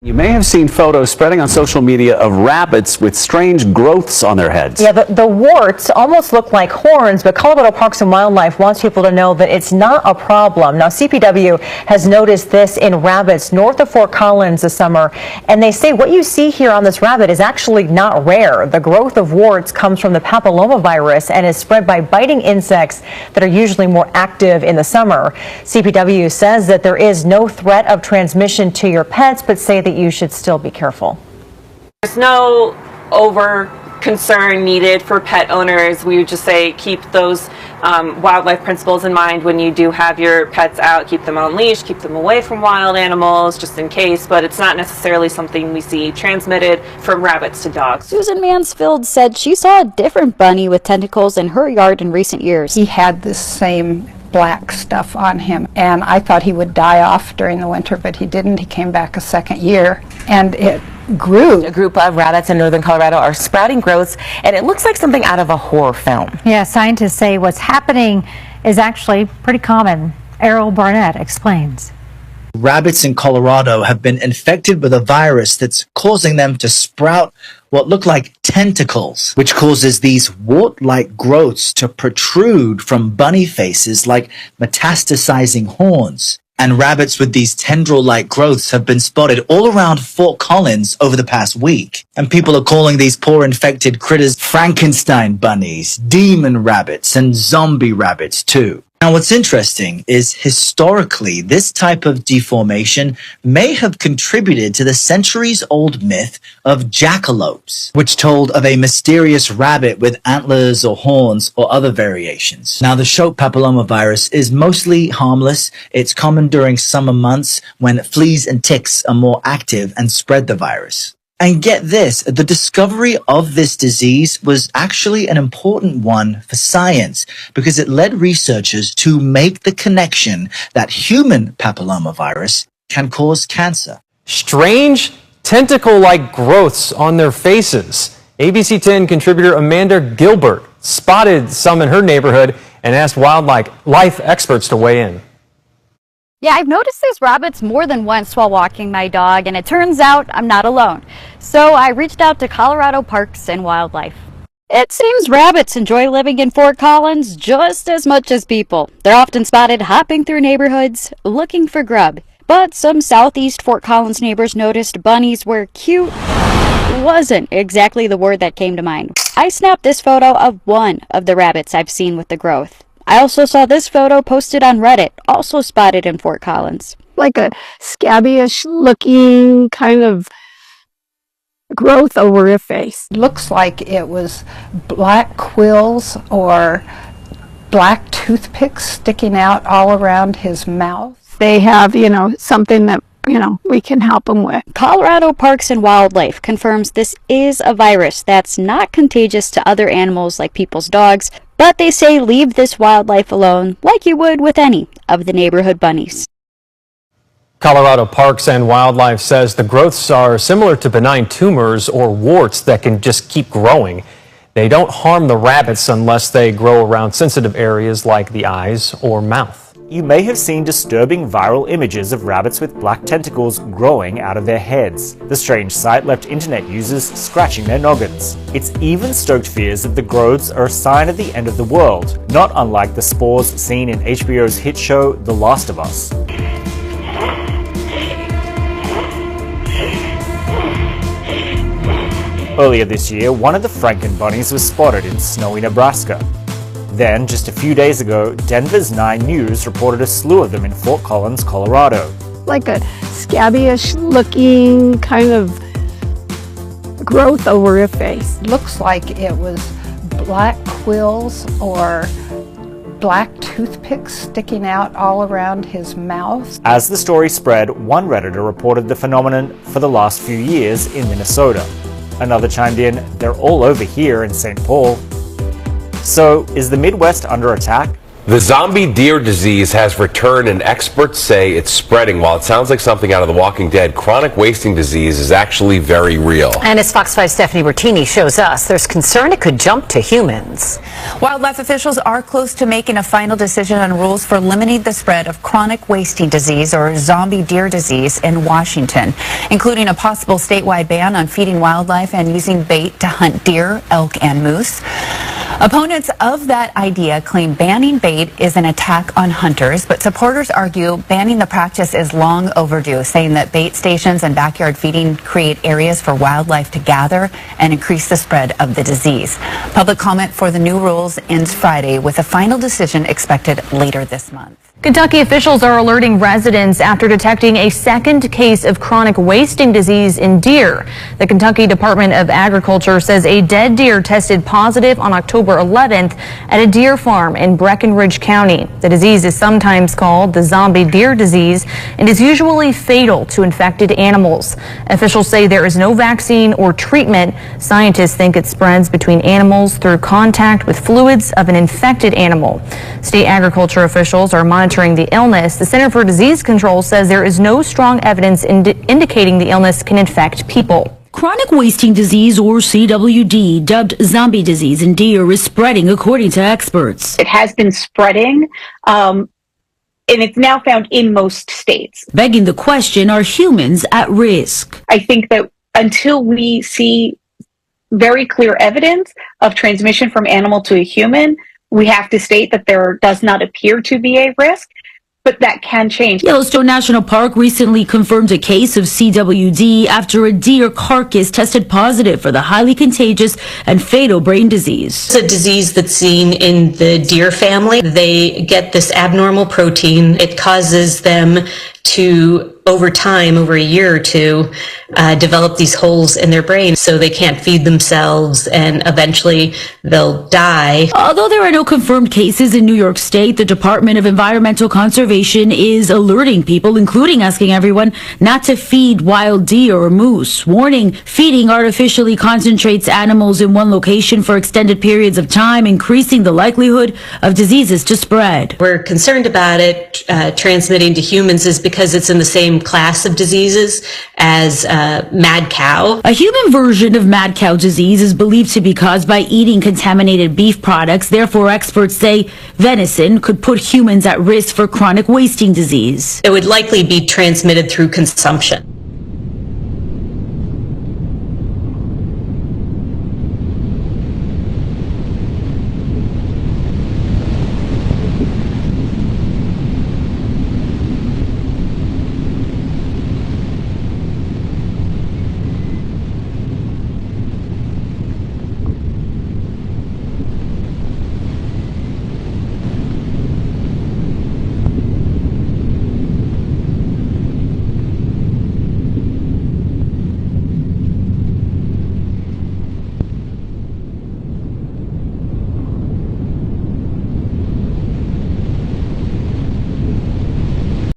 You may have seen photos spreading on social media of rabbits with strange growths on their heads. Yeah, the warts almost look like horns, but Colorado Parks and Wildlife wants people to know that it's not a problem. Now, CPW has noticed this in rabbits north of Fort Collins this summer, and they say what you see here on this rabbit is actually not rare. The growth of warts comes from the papillomavirus and is spread by biting insects that are usually more active in the summer. CPW says that there is no threat of transmission to your pets, but say that you should still be careful. There's no over concern needed for pet owners. We would just say keep those wildlife principles in mind when you do have your pets out. Keep them on leash, keep them away from wild animals just in case, but it's not necessarily something we see transmitted from rabbits to dogs. Susan Mansfield said she saw a different bunny with tentacles in her yard in recent years. He had this same black stuff on him, and I thought he would die off during the winter, but he didn't. He came back a second year, and it grew. A group of rabbits in northern Colorado are sprouting growths, and it looks like something out of a horror film. Yeah, scientists say what's happening is actually pretty common. Errol Barnett explains. Rabbits in Colorado have been infected with a virus that's causing them to sprout what look like tentacles, which causes these wart-like growths to protrude from bunny faces like metastasizing horns. And rabbits with these tendril-like growths have been spotted all around Fort Collins over the past week. And people are calling these poor infected critters Frankenstein bunnies, demon rabbits, and zombie rabbits too. Now, what's interesting is historically, this type of deformation may have contributed to the centuries-old myth of jackalopes, which told of a mysterious rabbit with antlers or horns or other variations. Now, the Shope papillomavirus is mostly harmless. It's common during summer months when fleas and ticks are more active and spread the virus. And get this, the discovery of this disease was actually an important one for science because it led researchers to make the connection that human papillomavirus can cause cancer. Strange tentacle-like growths on their faces. ABC 10 contributor Amanda Gilbert spotted some in her neighborhood and asked wildlife experts to weigh in. Yeah, I've noticed these rabbits more than once while walking my dog, and it turns out I'm not alone. So I reached out to Colorado Parks and Wildlife. It seems rabbits enjoy living in Fort Collins just as much as people. They're often spotted hopping through neighborhoods looking for grub. But some southeast Fort Collins neighbors noticed bunnies where cute wasn't exactly the word that came to mind. I snapped this photo of one of the rabbits I've seen with the growth. I also saw this photo posted on Reddit, also spotted in Fort Collins. Like a scabbyish looking kind of growth over her face. Looks like it was black quills or black toothpicks sticking out all around his mouth. They have, something that, we can help them with. Colorado Parks and Wildlife confirms this is a virus that's not contagious to other animals like people's dogs, but they say leave this wildlife alone like you would with any of the neighborhood bunnies. Colorado Parks and Wildlife says the growths are similar to benign tumors or warts that can just keep growing. They don't harm the rabbits unless they grow around sensitive areas like the eyes or mouth. You may have seen disturbing viral images of rabbits with black tentacles growing out of their heads. The strange sight left internet users scratching their noggins. It's even stoked fears that the growths are a sign of the end of the world, not unlike the spores seen in HBO's hit show The Last of Us. Earlier this year, one of the Franken bunnies was spotted in snowy Nebraska. Then, just a few days ago, Denver's 9 News reported a slew of them in Fort Collins, Colorado. Like a scabbyish looking kind of growth over her face. Looks like it was black quills or black toothpicks sticking out all around his mouth. As the story spread, one Redditor reported the phenomenon for the last few years in Minnesota. Another chimed in, they're all over here in St. Paul. So, is the Midwest under attack? The zombie deer disease has returned, and experts say it's spreading. While it sounds like something out of The Walking Dead, chronic wasting disease is actually very real. And as Fox 5's Stephanie Bertini shows us, there's concern it could jump to humans. Wildlife officials are close to making a final decision on rules for limiting the spread of chronic wasting disease, or zombie deer disease, in Washington, including a possible statewide ban on feeding wildlife and using bait to hunt deer, elk, and moose. Opponents of that idea claim banning bait is an attack on hunters, but supporters argue banning the practice is long overdue, saying that bait stations and backyard feeding create areas for wildlife to gather and increase the spread of the disease. Public comment for the new rules ends Friday, with a final decision expected later this month. Kentucky officials are alerting residents after detecting a second case of chronic wasting disease in deer. The Kentucky Department of Agriculture says a dead deer tested positive on October 11th at a deer farm in Breckinridge County. The disease is sometimes called the zombie deer disease and is usually fatal to infected animals. Officials say there is no vaccine or treatment. Scientists think it spreads between animals through contact with fluids of an infected animal. State agriculture officials are monitoring the illness. The Center for Disease Control says there is no strong evidence indicating the illness can infect people. Chronic wasting disease, or CWD, dubbed zombie disease in deer, is spreading according to experts. It has been spreading, and it's now found in most states. Begging the question, are humans at risk? I think that until we see very clear evidence of transmission from animal to a human, we have to state that there does not appear to be a risk, but that can change. Yellowstone National Park recently confirmed a case of CWD after a deer carcass tested positive for the highly contagious and fatal brain disease. It's a disease that's seen in the deer family. They get this abnormal protein. It causes them to, over time, over a year or two, develop these holes in their brain so they can't feed themselves, and eventually they'll die. Although there are no confirmed cases in New York State, the Department of Environmental Conservation is alerting people, including asking everyone, not to feed wild deer or moose, warning feeding artificially concentrates animals in one location for extended periods of time, increasing the likelihood of diseases to spread. We're concerned about it transmitting to humans is because it's in the same class of diseases as mad cow. A human version of mad cow disease is believed to be caused by eating contaminated beef products. Therefore, experts say venison could put humans at risk for chronic wasting disease. It would likely be transmitted through consumption.